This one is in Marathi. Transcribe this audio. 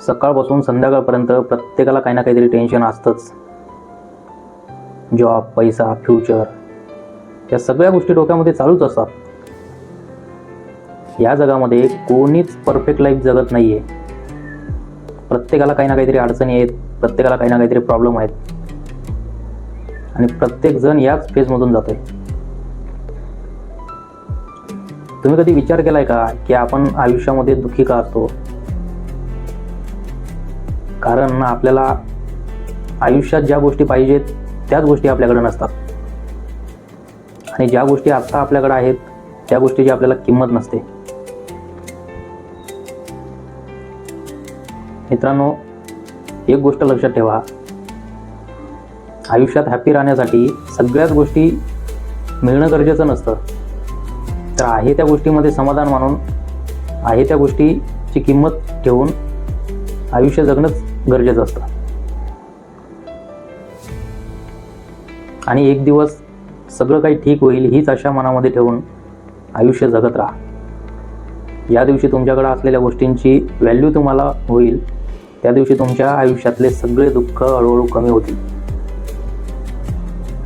सकाळपासून संध्याकाळपर्यंत प्रत्येकाला काही ना काहीतरी टेन्शन असतंच. जॉब, पैसा, फ्युचर, या सगळ्या गोष्टी डोक्यामध्ये चालूच असतात. या जगामध्ये कोणीच परफेक्ट लाईफ जगत नाही आहे. प्रत्येकाला काही ना काहीतरी अडचणी आहेत, प्रत्येकाला काही ना काहीतरी प्रॉब्लेम आहेत आणि प्रत्येकजण याच फेजमधून जातोय. तुम्ही कधी विचार केलाय का की आपण आयुष्यामध्ये दुःखी का असतो? कारण आपल्याला आयुष्यात ज्या गोष्टी पाहिजेत त्याच गोष्टी आपल्याकडे नसतात आणि ज्या गोष्टी आत्ता आपल्याकडे आहेत त्या गोष्टीची आपल्याला किंमत नसते. मित्रांनो, एक गोष्ट लक्षात ठेवा, आयुष्यात हॅपी राहण्यासाठी सगळ्याच गोष्टी मिळणं गरजेचं नसतं. तर आहे त्या गोष्टीमध्ये समाधान मानून, आहे त्या गोष्टीची किंमत ठेवून आयुष्य जगणंच गरजेचं असतं. आणि एक दिवस सगळं काही ठीक होईल हीच आशा मनामध्ये ठेवून आयुष्य जगत राहा. या दिवशी तुमच्याकडे असलेल्या गोष्टींची व्हॅल्यू तुम्हाला होईल, त्या दिवशी तुमच्या आयुष्यातले सगळे दुःख हळूहळू कमी होतील.